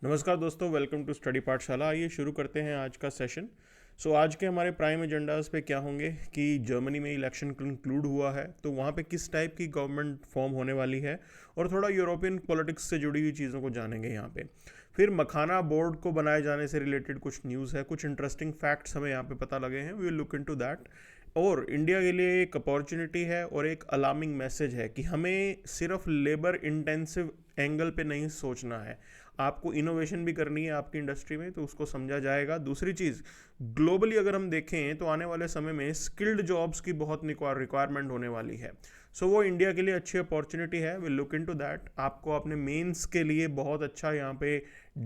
नमस्कार दोस्तों, welcome to study पाठशाला। आइए शुरू करते हैं आज का सेशन। आज के हमारे प्राइम एजेंडाज पे क्या होंगे कि जर्मनी में इलेक्शन कंक्लूड हुआ है, तो वहाँ पे किस टाइप की गवर्नमेंट फॉर्म होने वाली है, और थोड़ा यूरोपियन पॉलिटिक्स से जुड़ी हुई चीज़ों को जानेंगे यहाँ पे। फिर मखाना बोर्ड को बनाए जाने से रिलेटेड कुछ न्यूज़ है, कुछ इंटरेस्टिंग फैक्ट्स हमें यहाँ पे पता लगे हैं, we will look into that. और इंडिया के लिए एक अपॉर्चुनिटी है और एक अलार्मिंग मैसेज है कि हमें सिर्फ लेबर इंटेंसिव एंगल पे नहीं सोचना है, आपको इनोवेशन भी करनी है आपकी इंडस्ट्री में, तो उसको समझा जाएगा। दूसरी चीज़, ग्लोबली अगर हम देखें तो आने वाले समय में स्किल्ड जॉब्स की बहुत रिक्वायरमेंट होने वाली है। वो इंडिया के लिए अच्छी अपॉर्चुनिटी है, विल लुक इनटू दैट। आपको अपने मेंस के लिए बहुत अच्छा यहाँ पे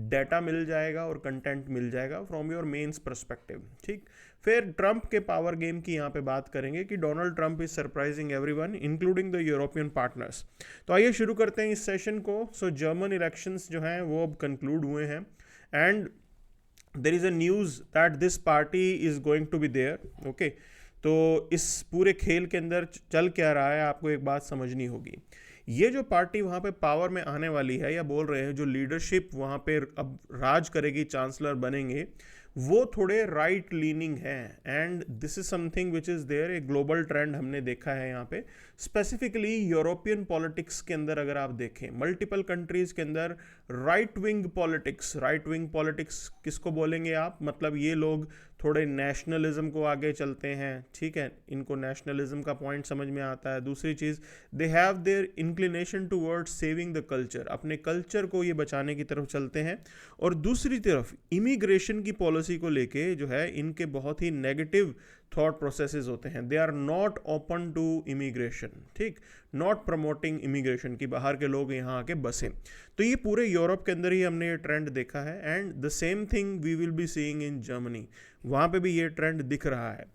डाटा मिल जाएगा और कंटेंट मिल जाएगा फ्रॉम योर मेंस परस्पेक्टिव। ठीक, फिर ट्रंप के पावर गेम की यहाँ पे बात करेंगे कि Donald Trump is surprising everyone including the European partners. तो आइए शुरू करते हैं इस सेशन को। जर्मन इलेक्शंस जो हैं वो अब कंक्लूड हुए हैं, and there is a news that this party is going to be there. Okay, तो इस पूरे खेल के अंदर चल क्या रहा है आपको एक बात समझनी होगी। ये जो पार्टी वहाँ पे पावर में आने वाली है, या बोल रहे हैं जो लीडरशिप वहाँ पे अब राज करेगी, चांसलर बनेंगे, वो थोड़े राइट लीनिंग हैं। And this is something which is there, एक ग्लोबल ट्रेंड हमने देखा है यहाँ पे। स्पेसिफिकली यूरोपियन पॉलिटिक्स के अंदर अगर आप देखें, मल्टीपल कंट्रीज के अंदर राइट विंग पॉलिटिक्स किसको बोलेंगे आप, मतलब ये लोग थोड़े नेशनलिज्म को आगे चलते हैं। ठीक है, इनको नेशनलिज्म का पॉइंट समझ में आता है। दूसरी चीज़, they have their inclination towards saving the culture, अपने कल्चर को ये बचाने की तरफ चलते हैं। और दूसरी तरफ इमिग्रेशन की पॉलिसी को लेके जो है इनके बहुत ही नेगेटिव थॉट प्रोसेसेस होते हैं। They are not open to immigration, ठीक, नॉट प्रमोटिंग इमिग्रेशन की बाहर के लोग यहाँ आके बसें। तो ये पूरे यूरोप के अंदर ही हमने ये ट्रेंड देखा है, and the same thing we will be seeing in Germany. वहाँ पे भी ये ट्रेंड दिख रहा है।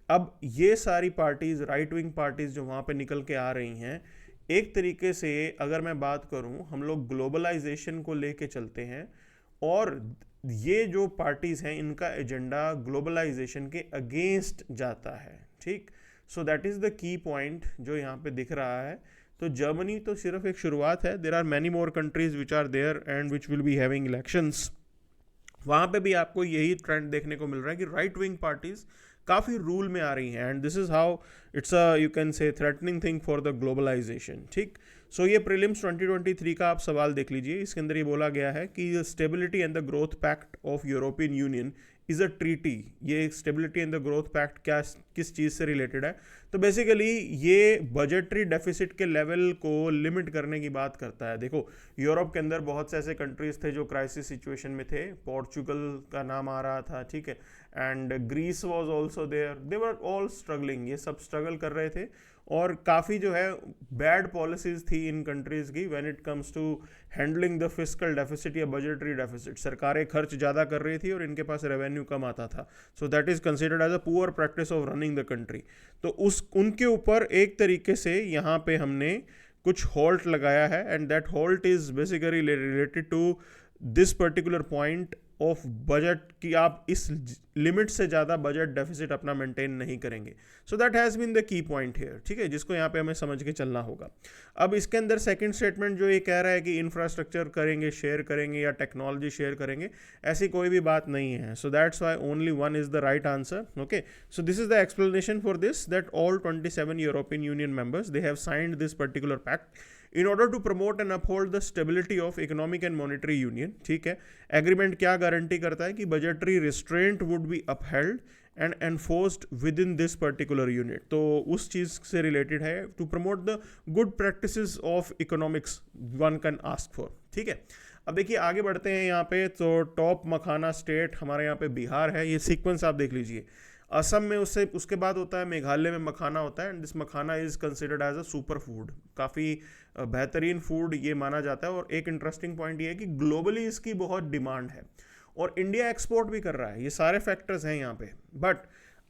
अब ये सारी पार्टीज़, राइट विंग पार्टीज़ जो वहाँ पे निकल के आ रही हैं, एक तरीके से अगर मैं बात करूँ, हम लोग ग्लोबलाइजेशन को लेके चलते हैं, और ये जो पार्टीज़ हैं इनका एजेंडा ग्लोबलाइजेशन के अगेंस्ट जाता है। ठीक, that is the key point जो यहाँ पे दिख रहा है। तो जर्मनी तो सिर्फ एक शुरुआत है, there are many more countries which are there and which will be having elections. वहाँ पे भी आपको यही ट्रेंड देखने को मिल रहा है कि राइट विंग पार्टीज काफ़ी रूल में आ रही हैं, and this is how it's a you can say threatening thing for the globalization. ठीक, ये प्रीलिम्स 2023 का आप सवाल देख लीजिए। इसके अंदर ये बोला गया है कि stability and the growth pact of European Union is a treaty. ये stability and the growth pact क्या, किस चीज़ से रिलेटेड है? तो बेसिकली ये बजटरी डेफिसिट के लेवल को लिमिट करने की बात करता है। देखो, यूरोप के अंदर बहुत से ऐसे कंट्रीज थे जो क्राइसिस सिचुएशन में थे। पोर्चुगल का नाम आ रहा था, ठीक है, and Greece was also there, they were all struggling, ये सब स्ट्रगल कर रहे थे। और काफ़ी जो है बैड पॉलिसीज़ थी इन कंट्रीज़ की when it comes to handling the fiscal deficit या बजटरी डेफिसिट। सरकारें खर्च ज़्यादा कर रही थी और इनके पास रेवेन्यू कम आता था। That is considered as a poor practice of running the country. तो उनके ऊपर एक तरीके से यहाँ पे हमने कुछ हॉल्ट लगाया है, and that halt is basically related to this particular point of budget कि आप इस लिमिट से ज़्यादा बजट डेफिसिट अपना मेंटेन नहीं करेंगे। That has been the key point here, ठीक है, जिसको यहाँ पे हमें समझ के चलना होगा। अब इसके अंदर सेकंड स्टेटमेंट जो ये कह रहा है कि इंफ्रास्ट्रक्चर करेंगे, शेयर करेंगे या टेक्नोलॉजी शेयर करेंगे, ऐसी कोई भी बात नहीं है। That's why only one is the right answer. Okay, this is the explanation for this, that all 27 European Union members they have signed this particular pact in order to promote and uphold the stability of economic and monetary union। ठीक है, agreement क्या guarantee करता है कि budgetary restraint would be upheld and enforced within this particular unit. तो उस चीज़ से रिलेटेड है, to promote the good practices of economics one can ask for. ठीक है, अब देखिए आगे बढ़ते हैं यहाँ पे। तो टॉप मखाना स्टेट हमारे यहाँ पे बिहार है, ये सीक्वेंस आप देख लीजिए। असम में उसके बाद होता है मेघालय में मखाना होता है, and this makhana is considered as a super food, काफ़ी बेहतरीन फूड ये माना जाता है। और एक इंटरेस्टिंग पॉइंट ये है कि ग्लोबली इसकी बहुत डिमांड है और इंडिया एक्सपोर्ट भी कर रहा है। ये सारे फैक्टर्स हैं यहाँ पे। बट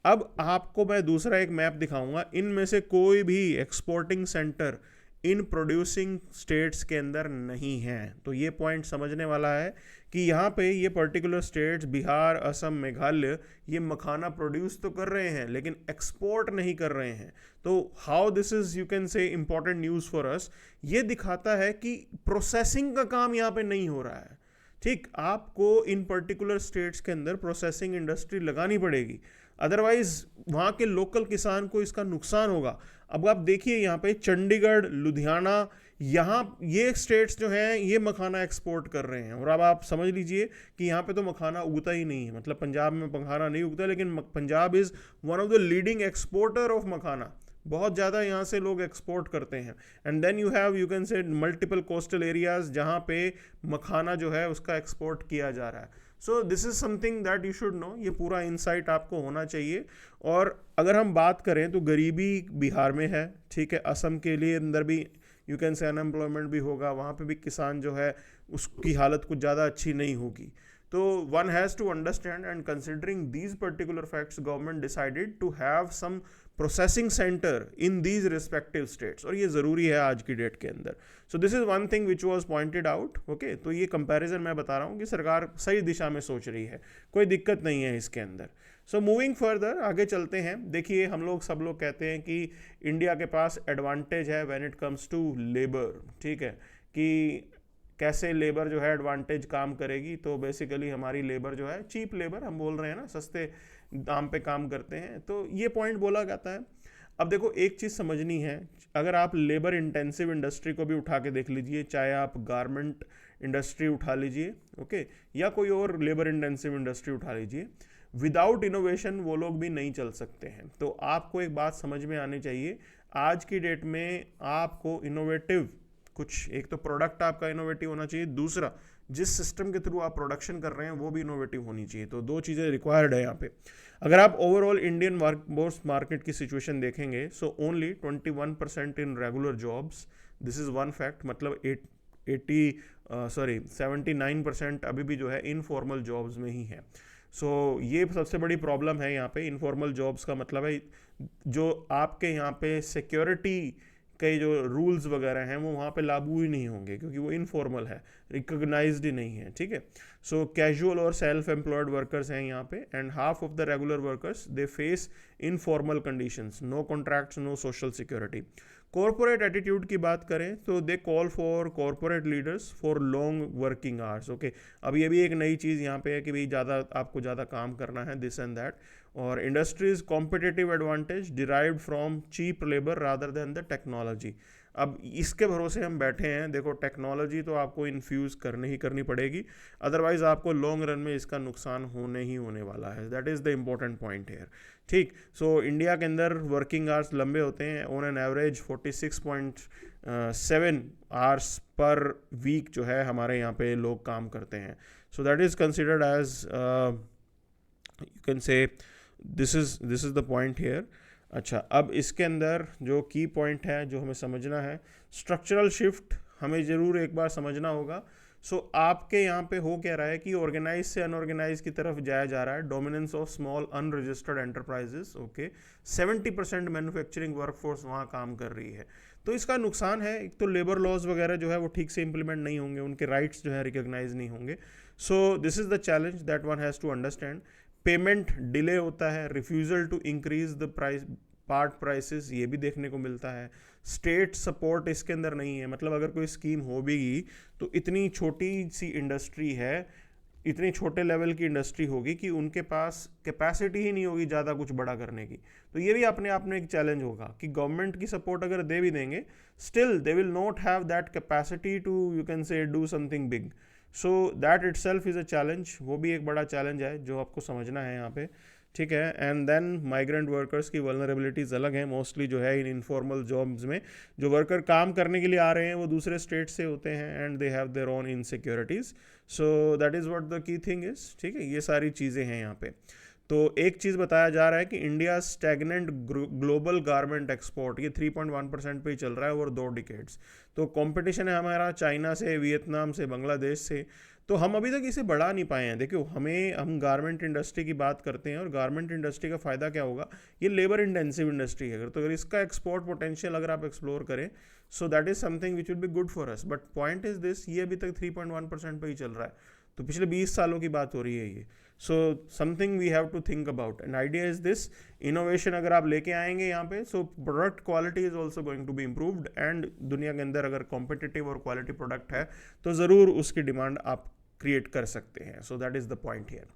अब आपको मैं दूसरा एक मैप दिखाऊंगा, इनमें से कोई भी exporting centre in producing states के अंदर नहीं है। तो ये पॉइंट समझने वाला है कि यहाँ पे ये पर्टिकुलर स्टेट्स बिहार, असम, मेघालय, ये मखाना प्रोड्यूस तो कर रहे हैं लेकिन एक्सपोर्ट नहीं कर रहे हैं। तो how this is you can से इम्पॉर्टेंट न्यूज़ फॉर अस। ये दिखाता है कि प्रोसेसिंग का काम यहाँ पे नहीं हो रहा है। ठीक, आपको इन पर्टिकुलर स्टेट्स के अंदर प्रोसेसिंग इंडस्ट्री लगानी पड़ेगी, अदरवाइज वहाँ के लोकल किसान को इसका नुकसान होगा। अब आप देखिए यहाँ पे चंडीगढ़, लुधियाना, यहाँ ये स्टेट्स जो हैं ये मखाना एक्सपोर्ट कर रहे हैं, और अब आप समझ लीजिए कि यहाँ पे तो मखाना उगता ही नहीं है, मतलब पंजाब में मखाना नहीं उगता, लेकिन Punjab is one of the leading exporter of makhana, बहुत ज़्यादा यहाँ से लोग एक्सपोर्ट करते हैं। And then you can say multiple coastal areas जहाँ पे मखाना जो है उसका एक्सपोर्ट किया जा रहा है। So this is something that you should know, ये पूरा इंसाइट आपको होना चाहिए। और अगर हम बात करें तो गरीबी बिहार में है, ठीक है, असम के लिए अंदर भी यू कैन से अनएम्प्लॉयमेंट भी होगा, वहाँ पे भी किसान जो है उसकी हालत कुछ ज़्यादा अच्छी नहीं होगी। तो one has to understand and considering these particular facts government decided to have some processing centre in these respective states, और ये ज़रूरी है आज की डेट के अंदर। So this is one thing which was pointed out. Okay, तो ये कंपैरिजन मैं बता रहा हूँ कि सरकार सही दिशा में सोच रही है, कोई दिक्कत नहीं है इसके अंदर। सो मूविंग फर्दर, आगे चलते हैं। देखिए, हम लोग सब लोग कहते हैं कि इंडिया के पास एडवांटेज है when it comes to labour, ठीक है, कि कैसे लेबर जो है एडवांटेज काम करेगी। तो बेसिकली हमारी लेबर जो है चीप लेबर, हम बोल रहे हैं ना, सस्ते दाम पे काम करते हैं, तो ये पॉइंट बोला जाता है। अब देखो, एक चीज़ समझनी है, अगर आप लेबर इंटेंसिव इंडस्ट्री को भी उठा के देख लीजिए, चाहे आप गारमेंट इंडस्ट्री उठा लीजिए, ओके, या कोई और लेबर इंटेंसिव इंडस्ट्री उठा लीजिए, विदाउट इनोवेशन वो लोग भी नहीं चल सकते हैं। तो आपको एक बात समझ में आनी चाहिए, आज की डेट में आपको इनोवेटिव कुछ, एक तो प्रोडक्ट आपका इनोवेटिव होना चाहिए, दूसरा जिस सिस्टम के थ्रू आप प्रोडक्शन कर रहे हैं वो भी इनोवेटिव होनी चाहिए। तो दो चीज़ें रिक्वायर्ड है यहाँ पे। अगर आप ओवरऑल इंडियन वर्कफोर्स मार्केट की सिचुएशन देखेंगे, so only 21% in regular jobs, this is one fact, मतलब 79% अभी भी जो है इनफॉर्मल जॉब्स में ही है। सो ये सबसे बड़ी प्रॉब्लम है यहाँ पे। इनफॉर्मल जॉब्स का मतलब है जो आपके यहाँ पे सिक्योरिटी के जो रूल्स वगैरह हैं वो वहाँ पे लागू ही नहीं होंगे, क्योंकि वो इनफॉर्मल है, रिकॉग्नाइज्ड ही नहीं है, ठीक है। सो कैजुअल और सेल्फ एम्प्लॉयड वर्कर्स हैं यहाँ पे, and half of the regular workers they face informal conditions, no contracts, no social security. Corporate attitude की बात करें तो they call for corporate leaders for long working hours. Okay, अब ये भी एक नई चीज़ यहाँ पे है कि भाई ज़्यादा आपको ज़्यादा काम करना है, दिस एंड दैट। और industries competitive advantage derived from cheap labour rather than the technology. अब इसके भरोसे हम बैठे हैं। देखो, टेक्नोलॉजी तो आपको इन्फ्यूज़ करनी पड़ेगी, अदरवाइज आपको लॉन्ग रन में इसका नुकसान होने ही होने वाला है। That is the important point here, ठीक। सो इंडिया के अंदर वर्किंग आवर्स लंबे होते हैं, on an average 46.7 hours per week जो है हमारे यहाँ पे लोग काम करते हैं। So that is considered as you can say this is the point here. अच्छा, अब इसके अंदर जो की पॉइंट है जो हमें समझना है, स्ट्रक्चरल शिफ्ट हमें ज़रूर एक बार समझना होगा। सो आपके यहाँ पे हो क्या रहा है कि ऑर्गेनाइज से अनऑर्गेनाइज की तरफ जाया जा रहा है, dominance of small unregistered enterprises. Okay, 70% manufacturing workforce वहाँ काम कर रही है। तो इसका नुकसान है, एक तो लेबर लॉज वगैरह जो है वो ठीक से इंप्लीमेंट नहीं होंगे, उनके राइट्स जो है रिकॉग्नाइज नहीं होंगे। So this is the challenge that one has to understand. Payment delay होता है, refusal to increase the price part prices, ये भी देखने को मिलता है। स्टेट सपोर्ट इसके अंदर नहीं है, मतलब अगर कोई स्कीम हो भी तो इतनी छोटी सी इंडस्ट्री है, इतनी छोटे लेवल की इंडस्ट्री होगी कि उनके पास कैपेसिटी ही नहीं होगी ज़्यादा कुछ बड़ा करने की। तो ये भी अपने आप में एक चैलेंज होगा कि गवर्नमेंट की सपोर्ट अगर दे भी देंगे, still they will not have that capacity to you can say do something big. So that itself is a challenge, वो भी एक बड़ा चैलेंज है जो आपको समझना है यहाँ पे, ठीक है। एंड देन माइग्रेंट वर्कर्स की वल्नरेबिलिटीज़ अलग हैं, मोस्टली जो है इन इनफॉर्मल जॉब्स में जो वर्कर काम करने के लिए आ रहे हैं वो दूसरे स्टेट से होते हैं, and they have their own insecurities. So that is what the key thing is, ठीक है। ये सारी चीज़ें हैं यहाँ पे। तो एक चीज़ बताया जा रहा है कि India stagnant global garment export, ये 3.1% पे ही चल रहा है ओवर 2 डिकेड्स। तो कंपटीशन है हमारा चाइना से, वियतनाम से, बांग्लादेश से, तो हम अभी तक इसे बढ़ा नहीं पाए हैं। देखो, हम गारमेंट इंडस्ट्री की बात करते हैं, और गारमेंट इंडस्ट्री का फ़ायदा क्या होगा, ये लेबर इंटेंसिव इंडस्ट्री है, तो अगर इसका एक्सपोर्ट पोटेंशियल अगर आप एक्सप्लोर करें, सो that is something which will be good for us. But point is this, ये अभी तक 3.1% पे ही चल रहा है, तो पिछले 20 सालों की बात हो रही है ये। So something we have to think about, and idea is this, innovation अगर आप लेके आएंगे यहाँ पे, so product quality is also going to be improved, and दुनिया के अंदर अगर कॉम्पिटिटिव और क्वालिटी प्रोडक्ट है तो ज़रूर उसकी डिमांड आप क्रिएट कर सकते हैं. So that is the point here.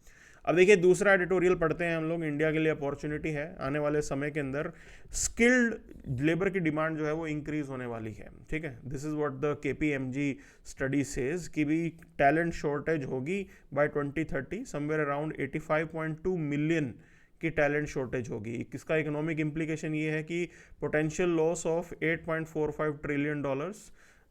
अब देखिए दूसरा एडिटोरियल पढ़ते हैं हम लोग. इंडिया के लिए अपॉर्चुनिटी है आने वाले समय के अंदर. स्किल्ड लेबर की डिमांड जो है वो इंक्रीज होने वाली है. ठीक है, this is what the KPMG study says कि भी टैलेंट शॉर्टेज होगी बाय 2030. समवेयर अराउंड 85.2 मिलियन की टैलेंट शॉर्टेज होगी. इसका इकोनॉमिक इम्प्लीकेशन ये है कि potential loss of $8.45 trillion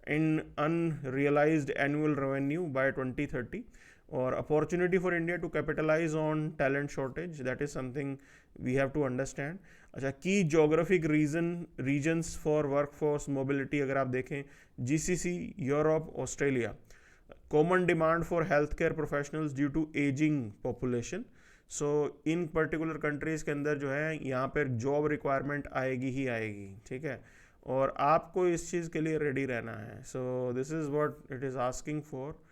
in unrealised annual revenue by 2030. or opportunity for India to capitalize on talent shortage. That is something we have to understand. अच्छा, की geographic regions for workforce mobility अगर आप देखें, GCC, Europe, Australia. common demand for healthcare professionals due to aging population. So in particular countries के अंदर जो है यहाँ पर जॉब रिक्वायरमेंट आएगी ही आएगी. ठीक है, और आपको इस चीज़ के लिए रेडी रहना है. So this is what it is asking for.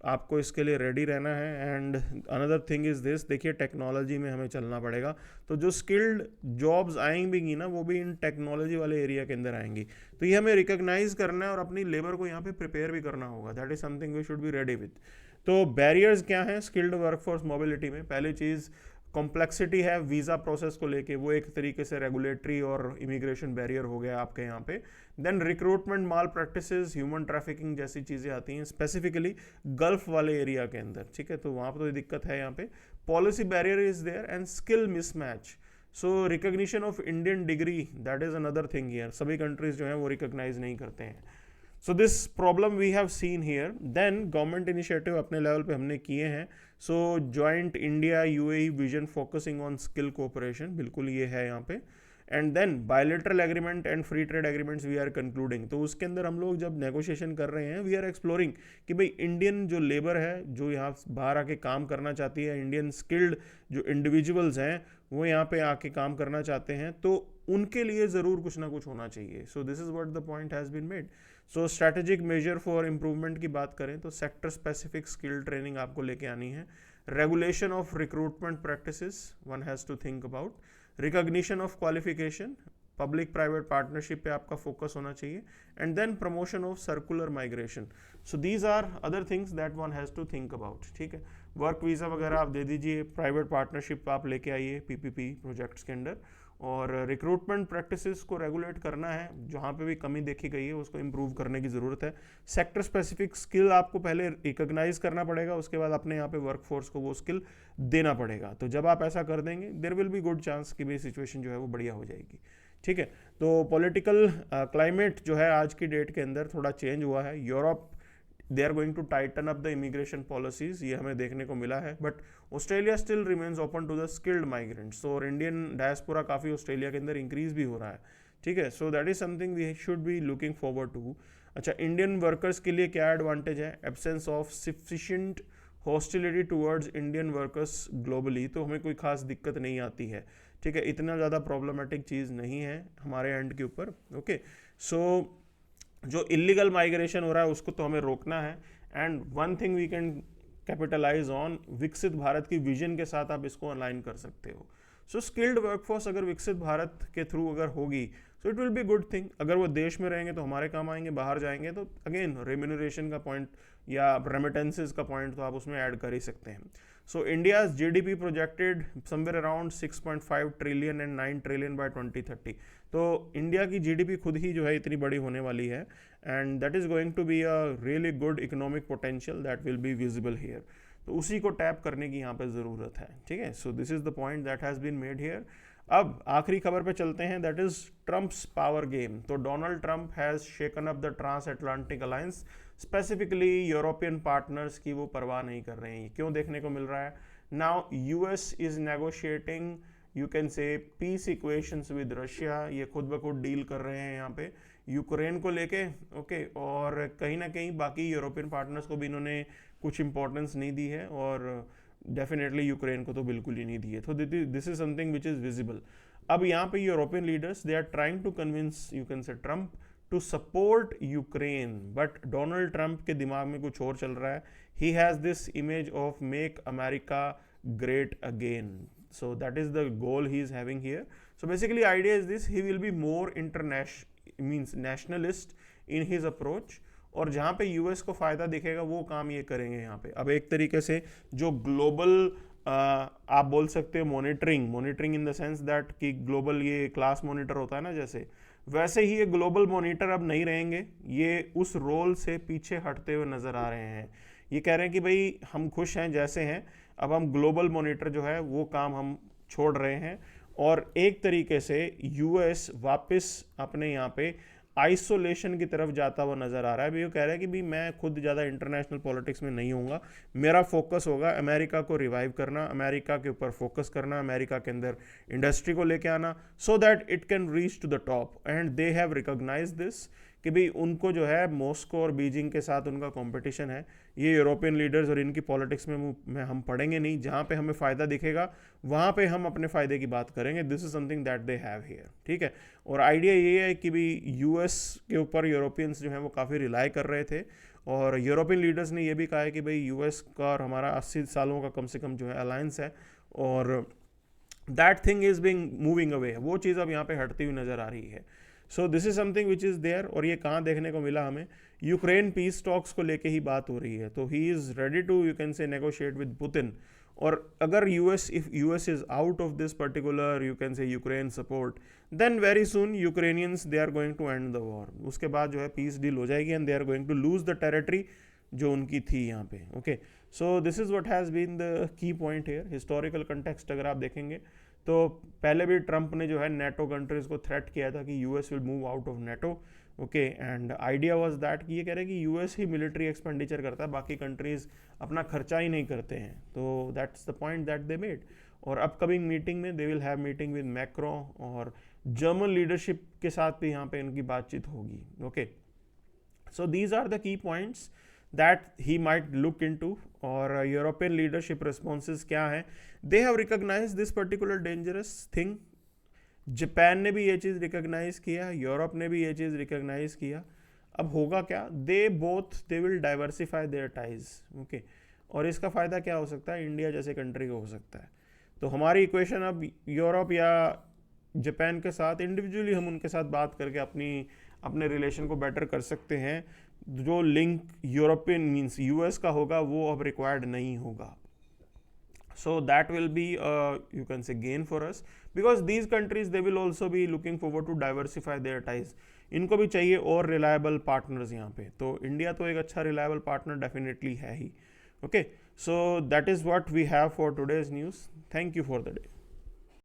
आपको इसके लिए रेडी रहना है. And another thing is this, देखिए टेक्नोलॉजी में हमें चलना पड़ेगा. तो जो स्किल्ड जॉब्स आएंगी ना वो भी इन टेक्नोलॉजी वाले एरिया के अंदर आएंगी. तो ये हमें रिकॉग्नाइज करना है और अपनी लेबर को यहाँ पे प्रिपेयर भी करना होगा. That is something we should be ready with. तो बैरियर्स क्या हैं स्किल्ड वर्कफोर्स मोबिलिटी में? पहली चीज़ कॉम्प्लेक्सिटी है वीज़ा प्रोसेस को लेके, वो एक तरीके से रेगुलेटरी और इमिग्रेशन बैरियर हो गया आपके यहाँ पे. देन रिक्रूटमेंट माल प्रैक्टिसेस, ह्यूमन ट्रैफिकिंग जैसी चीज़ें आती हैं स्पेसिफिकली गल्फ वाले एरिया के अंदर. ठीक है, तो वहाँ पर तो दिक्कत है यहाँ पे. Policy barrier is there and skill mismatch. So recognition of Indian degree, that is another thing here. सभी कंट्रीज जो हैं वो रिकॉग्नाइज नहीं करते हैं. So this problem we have seen here. Then government initiative अपने लेवल पे हमने किए हैं. So joint India UAE vision focusing on skill cooperation, बिल्कुल ये है यहाँ पे. And then bilateral agreement and free trade agreements we are concluding. तो उसके अंदर हम लोग जब नेगोशिएशन कर रहे हैं वी आर एक्सप्लोरिंग कि भाई इंडियन जो लेबर है जो यहाँ बाहर आके काम करना चाहती है, इंडियन स्किल्ड जो इंडिविजुअल्स हैं वो यहाँ पे आके काम करना चाहते हैं, तो उनके लिए ज़रूर कुछ ना कुछ होना चाहिए. So this is what the point has been made. So strategic measure for improvement की बात करें तो सेक्टर स्पेसिफिक स्किल ट्रेनिंग आपको लेके आनी है. Regulation of recruitment practices one has to think about. Recognition of qualification, public private partnership पे आपका फोकस होना चाहिए. And then promotion of circular migration. So these are other things that one has to think about. ठीक है, work visa वगैरह आप दे दीजिए, private partnership आप लेके आइए PPP प्रोजेक्ट्स के अंदर. और रिक्रूटमेंट प्रैक्टिसेस को रेगुलेट करना है, जहाँ पे भी कमी देखी गई है उसको इम्प्रूव करने की ज़रूरत है. सेक्टर स्पेसिफिक स्किल आपको पहले रिकॉग्नाइज करना पड़ेगा, उसके बाद अपने यहाँ पे वर्कफोर्स को वो स्किल देना पड़ेगा. तो जब आप ऐसा कर देंगे there will be good chance कि भाई सिचुएशन जो है वो बढ़िया हो जाएगी. ठीक है, तो पॉलिटिकल क्लाइमेट जो है आज की डेट के अंदर थोड़ा चेंज हुआ है. Europe they are going to tighten up the immigration policies, ये हमें देखने को मिला है. But Australia still remains open to the skilled migrants. और इंडियन डायस्पोरा काफ़ी ऑस्ट्रेलिया के अंदर इंक्रीज भी हो रहा है. ठीक है, so that is something we should be looking forward to. अच्छा, इंडियन वर्कर्स के लिए क्या एडवांटेज है? Absence of sufficient hostility towards Indian workers globally. तो हमें कोई खास दिक्कत नहीं आती है. ठीक है, इतना ज़्यादा प्रॉब्लमेटिक चीज़ नहीं है हमारे एंड के ऊपर. ओके, सो जो इलीगल माइग्रेशन हो रहा है उसको तो हमें रोकना है. And one thing we can capitalise on, विकसित भारत की विजन के साथ आप इसको अलाइन कर सकते हो. सो स्किल्ड वर्कफोर्स अगर विकसित भारत के थ्रू अगर होगी so it will be good thing. अगर वो देश में रहेंगे तो हमारे काम आएंगे, बाहर जाएंगे तो अगेन रेम्यूनरेशन का पॉइंट या रेमिटेंसेस का पॉइंट तो आप उसमें ऐड कर ही सकते हैं. So India's GDP projected somewhere around 6.5 trillion and 9 trillion by 2030. तो इंडिया की GDP खुद ही जो है इतनी बड़ी होने वाली है. And that is going to be a really good economic potential that will be visible here. तो उसी को टैप करने की यहाँ पे ज़रूरत है. ठीक है, so this is the point that has been made here. अब आखिरी खबर पे चलते हैं, that is Trump's power game. तो Donald Trump has shaken up the trans Atlantic alliance. Specifically European partners की वो परवाह नहीं कर रहे हैं. क्यों देखने को मिल रहा है? Now US is negotiating, you can say peace equations with Russia. ये खुद ब खुद डील कर रहे हैं यहाँ पे यूक्रेन को लेके. ओके, और कहीं ना कहीं बाकी यूरोपियन पार्टनर्स को भी इन्होंने कुछ इंपॉर्टेंस नहीं दी है और डेफिनेटली यूक्रेन को तो बिल्कुल ही नहीं दी है. तो this is something which is visible. अब यहाँ पे European leaders they are trying to convince you can say Trump to support Ukraine. But Donald Trump के दिमाग में कुछ और चल रहा है. He has this image of make America great again. So that is the goal he is having here. So basically idea is this, he will be more nationalist in his approach. और जहाँ पे US को फ़ायदा दिखेगा वो काम ये करेंगे यहाँ पे। अब एक तरीके से जो ग्लोबल आप बोल सकते हो monitoring in the sense that कि ग्लोबल ये क्लास मॉनिटर होता है ना, जैसे वैसे ही ये ग्लोबल मॉनिटर अब नहीं रहेंगे, ये उस रोल से पीछे हटते हुए नज़र आ रहे हैं। ये कह रहे हैं कि भाई हम खुश हैं जैसे हैं, अब हम ग्लोबल मॉनिटर जो है वो काम हम छोड़ रहे हैं, और एक तरीके से यूएस वापस अपने यहाँ पे आइसोलेशन की तरफ जाता हुआ नज़र आ रहा है। भी वो कह रहा है कि भी मैं खुद ज़्यादा इंटरनेशनल पॉलिटिक्स में नहीं होऊंगा, मेरा फोकस होगा अमेरिका को रिवाइव करना, अमेरिका के ऊपर फोकस करना, अमेरिका के अंदर इंडस्ट्री को लेके आना, so that it can reach to the top. And they have recognise this कि भाई उनको जो है मॉस्को और बीजिंग के साथ उनका कंपटीशन है। ये यूरोपियन लीडर्स और इनकी पॉलिटिक्स में हम पढ़ेंगे नहीं, जहाँ पे हमें फ़ायदा दिखेगा वहाँ पे हम अपने फ़ायदे की बात करेंगे। This is something that they have here, ठीक है। और आइडिया ये है कि भाई यूएस के ऊपर यूरोपियंस जो हैं वो काफ़ी रिलाई कर रहे थे, और यूरोपियन लीडर्स ने ये भी कहा है कि भाई यूएस का और हमारा 80 सालों का कम से कम जो है अलायंस है, और that thing is being moving away, वो चीज़ अब यहाँ पे हटती हुई नज़र आ रही है। So this is something which is there. और ये कहाँ देखने को मिला हमें, यूक्रेन पीस टॉक्स को लेके ही बात हो रही है, तो he is ready to you can say negotiate with Putin. और अगर US if US is out of this particular you can say Ukraine support, then very soon Ukrainians they are going to end the war. उसके बाद जो है peace deal हो जाएगी and they are going to lose the territory जो उनकी थी यहाँ पे। Okay, so this is what has been the key point hair. Historical context अगर आप देखेंगे तो पहले भी ट्रंप ने जो है नेटो कंट्रीज़ को थ्रेट किया था कि US will move out of NATO. Okay, and idea was that कि ये कह रहे हैं कि यूएस ही मिलिट्री एक्सपेंडिचर करता है, बाकी कंट्रीज़ अपना खर्चा ही नहीं करते हैं। तो that's the point that they made. और अपकमिंग मीटिंग में they will have meeting with Macron, और जर्मन लीडरशिप के साथ भी यहाँ पे इनकी बातचीत होगी। Okay, so these are the key points that he might look into। और यूरोपियन लीडरशिप रिस्पॉन्सेज क्या हैं, they have recognise this particular dangerous thing. Japan ने भी ये चीज़ रिकॉग्नाइज किया, यूरोप ने भी ये चीज़ रिकॉग्नाइज किया। अब होगा क्या, they will diversify their ties. Okay, और इसका फ़ायदा क्या हो सकता है, इंडिया जैसे कंट्री को हो सकता है। तो हमारी इक्वेशन अब यूरोप या जापान के साथ इंडिविजुअली हम उनके साथ बात करके अपने रिलेशन को बेटर कर सकते हैं। जो लिंक यूरोपियन मीन्स यूएस का होगा वो अब रिक्वायर्ड नहीं होगा। So that will be you can say gain for us, because these countries they will also be looking forward to diversify their ties. इनको भी चाहिए और रिलायबल पार्टनर्स यहाँ पे, तो इंडिया तो एक अच्छा रिलायबल पार्टनर डेफिनेटली है ही। Okay, so that is what we have for today's news. Thank you for the day.